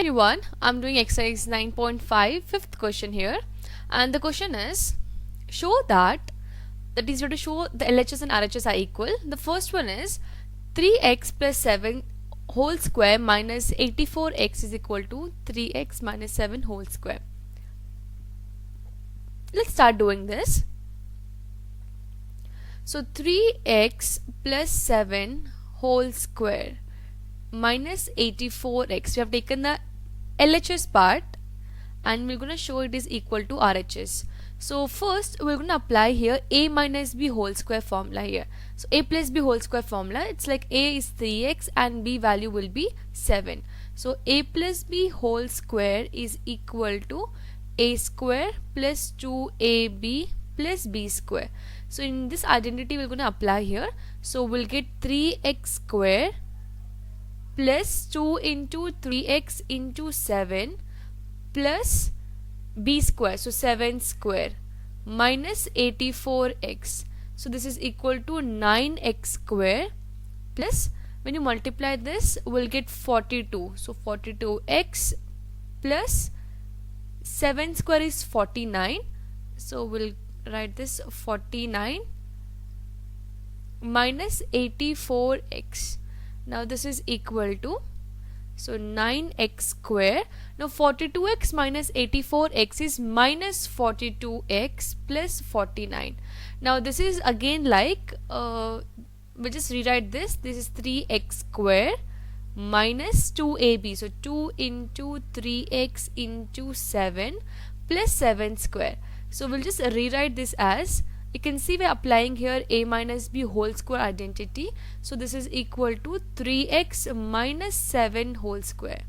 Everyone, I'm doing exercise 9.5, fifth question here, and the question is show that is, you have to show the LHS and RHS are equal. The first one is 3x plus 7 whole square minus 84x is equal to 3x minus 7 whole square. Let's start doing this. So 3x plus 7 whole square minus 84x. We have taken the LHS part and we're going to show it is equal to RHS. So first we're going to apply here a minus b whole square formula here. So a plus b whole square formula, it's like a is 3x and b value will be 7. So a plus b whole square is equal to a square plus 2ab plus b square. So in this identity we're going to apply here. So we'll get 3x square plus 2 into 3x into 7 plus b square, so 7 square minus 84x. So this is equal to 9x square plus, when you multiply this we'll get 42. So 42x plus 7 square is 49. So we'll write this 49 minus 84x. Now this is equal to, so 9x square. Now 42x minus 84x is minus 42x plus 49. Now this is again like we'll just rewrite this. This is 3x square minus 2ab, so 2 into 3x into 7 plus 7 square. So we'll just rewrite this as, you can see we're applying here a minus b whole square identity. So this is equal to 3x minus 7 whole square.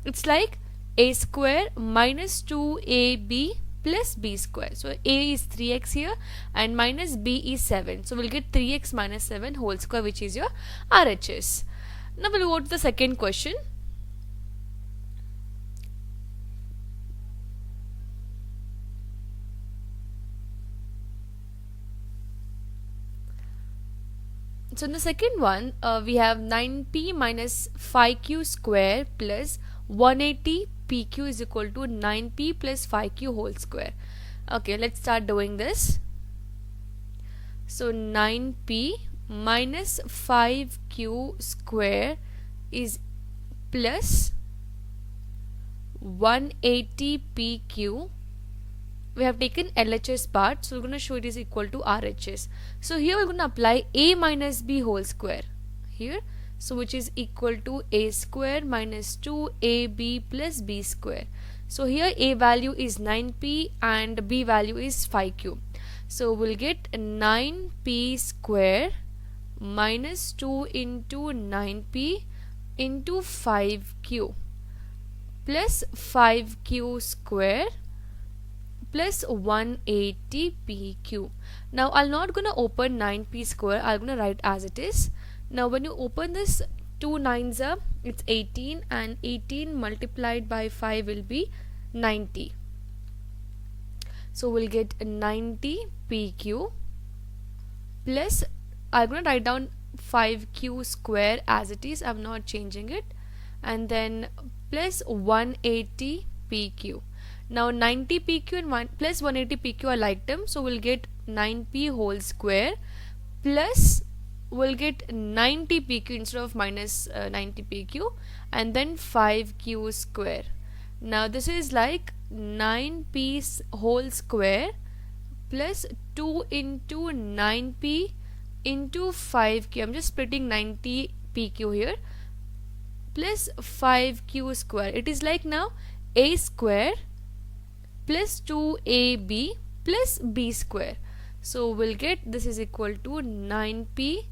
It's like a square minus 2ab plus b square. So a is 3x here and minus b is 7. So we'll get 3x minus 7 whole square, which is your RHS. Now we'll go to the second question. So in the second one, we have 9p minus 5q square plus 180 pq is equal to 9p plus 5q whole square. Okay, let's start doing this. So 9p minus 5q square is plus 180 pq. We have taken LHS part, so we're going to show it is equal to RHS. So here we're going to apply a minus b whole square here, so which is equal to a square minus 2ab plus b square. So here a value is 9p and b value is 5q. So we'll get 9p square minus 2 into 9p into 5q plus 5q square plus 180 pq. Now I'm not gonna open 9p square, I'm gonna write as it is. Now when you open this, 2 9s are, it's 18 and 18 multiplied by 5 will be 90. So we'll get 90 pq plus, I'm gonna write down 5q square as it is, I'm not changing it, and then plus 180 pq. Now 90 pq and plus 180 pq are like terms, so we'll get 9p whole square plus we'll get 90 pq instead of minus 90 pq and then 5q square. Now this is like 9p whole square plus 2 into 9p into 5q. I'm just splitting 90 pq here plus 5q square. It is like now a square plus 2ab plus b square. So we'll get this is equal to 9p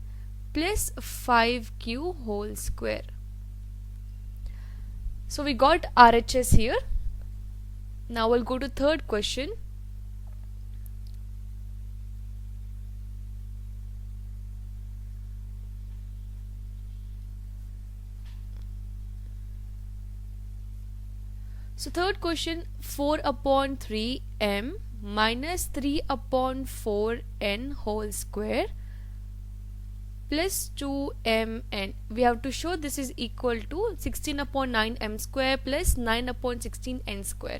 plus 5q whole square. So we got RHS here. Now we'll go to third question. So third question, 4 upon 3m minus 3 upon 4n whole square plus 2mn. We have to show this is equal to 16 upon 9 m square plus 9 upon 16 n square.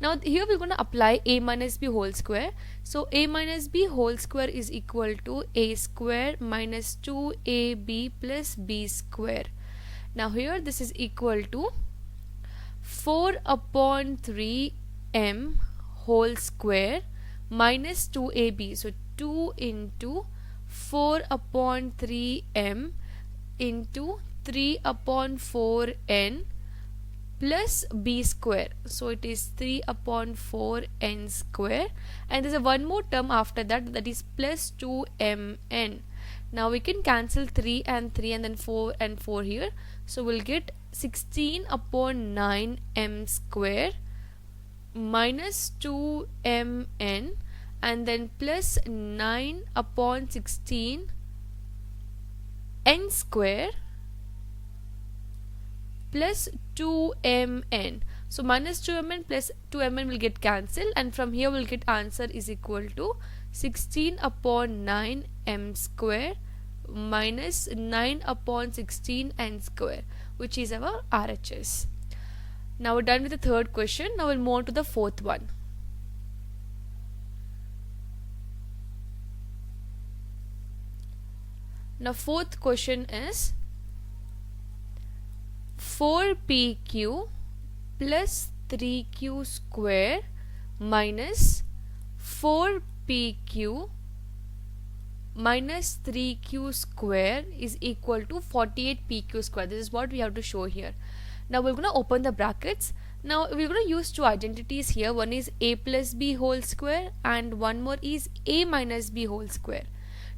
Now here we're going to apply a minus b whole square. So a minus b whole square is equal to a square minus 2ab plus b square. Now here this is equal to 4 upon 3m whole square minus 2ab. So 2 into 4 upon 3m into 3 upon 4n plus b square. So it is 3 upon 4n square, and there's a one more term after that, that is plus 2mn. Now we can cancel 3 and 3 and then 4 and 4 here. So we'll get 16 upon 9m square minus 2mn and then plus 9 upon 16 n square plus 2mn. So minus 2mn plus 2mn will get cancelled, and from here we'll get answer is equal to 16 upon 9 m square minus 9 upon 16 n square, which is our RHS. Now we're done with the third question. Now we'll move on to the fourth one. Now fourth question is 4pq plus 3q square minus 4pq minus 3q square is equal to 48pq square. This is what we have to show here. Now we're going to open the brackets. Now we're going to use two identities here. One is a plus b whole square and one more is a minus b whole square.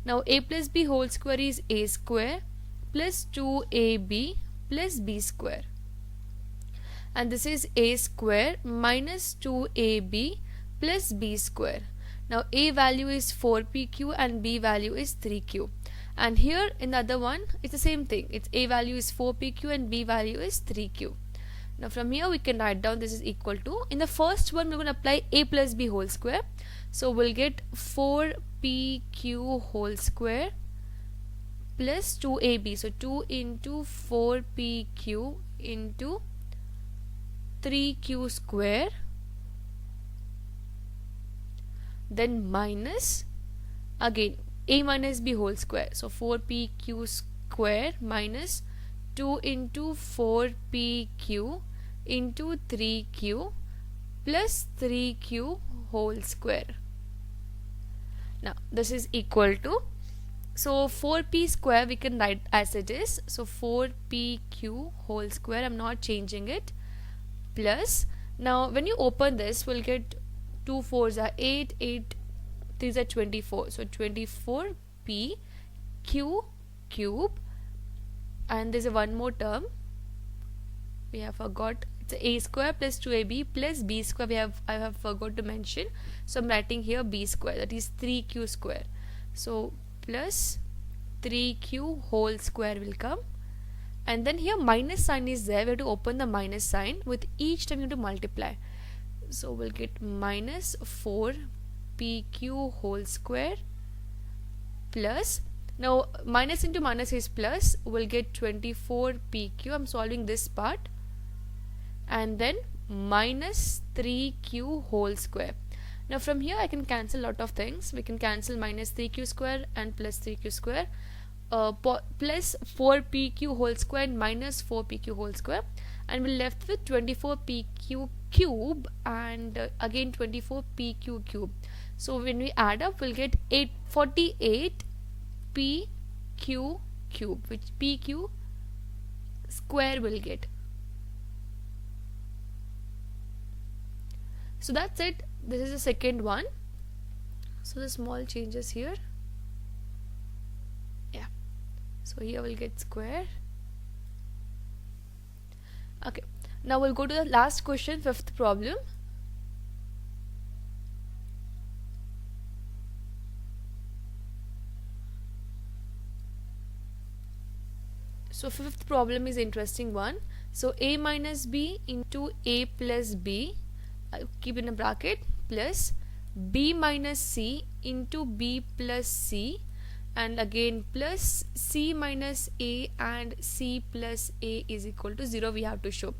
Now a plus b whole square is a square plus 2ab plus b square, and this is a square minus 2ab plus b square. Now a value is 4pq and b value is 3q, and here in the other one it's the same thing. It's a value is 4pq and b value is 3q. Now from here we can write down this is equal to, in the first one we're going to apply a plus b whole square. So we'll get 4pq whole square plus 2ab. So 2 into 4pq into 3q square, then minus again a minus b whole square. So 4pq square minus 2 into 4pq into 3q plus 3q whole square. Now this is equal to, so 4p square we can write as it is. So 4pq whole square, I'm not changing it, plus, now when you open this we'll get 2 4s are 8, 8 3s are 24. So 24p q cube, and there's a one more term we have forgot. It's a square plus 2ab plus b square I have forgot to mention. So I'm writing here b square, that is 3q square. So plus 3q whole square will come, and then here minus sign is there. We have to open the minus sign. With each time you have to multiply. So we'll get minus 4pq whole square plus, now minus into minus is plus, we'll get 24pq. I'm solving this part, and then minus 3q whole square. Now from here I can cancel a lot of things. We can cancel minus 3q square and plus 3q square, plus 4pq whole square and minus 4pq whole square, and we're left with 24pq cube and again 24pq cube. So when we add up we'll get 48pq cube, which pq square will get. So that's it. This is the second one. So the small changes here. Yeah. So here we'll get square. Okay. Now we'll go to the last question, fifth problem. So fifth problem is interesting one. So a minus b into a plus b, keep in a bracket, plus b minus c into b plus c and again plus C minus A and C plus A is equal to 0 we have to show.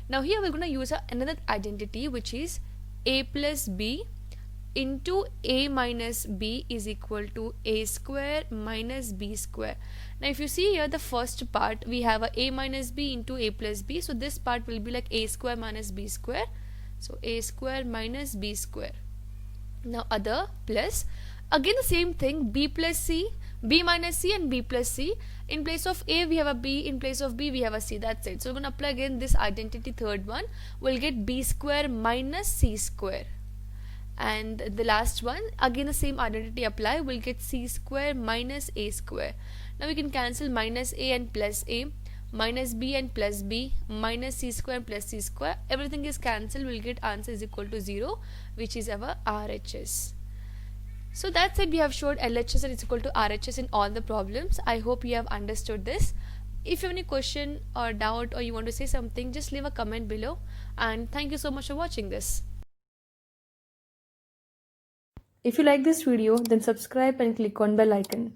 Now here we're going to use another identity, which is A plus B into A minus B is equal to A square minus B square. Now if you see here, the first part we have a minus B into A plus B, so this part will be like A square minus B square, so A square minus B square. Now other plus, again the same thing, B plus C, B minus C and B plus C. In place of A we have a B, in place of B we have a C, that's it. So we're going to apply again this identity, third one, we'll get B square minus C square. And the last one, again the same identity apply, we'll get C square minus A square. Now we can cancel minus A and plus A, minus B and plus B, minus C square and plus C square, everything is cancelled, we'll get answer is equal to 0, which is our RHS. So that's it, we have showed LHS and it's equal to RHS in all the problems. I hope you have understood this. If you have any question or doubt or you want to say something, just leave a comment below, and thank you so much for watching this. If you like this video, then subscribe and click on bell icon.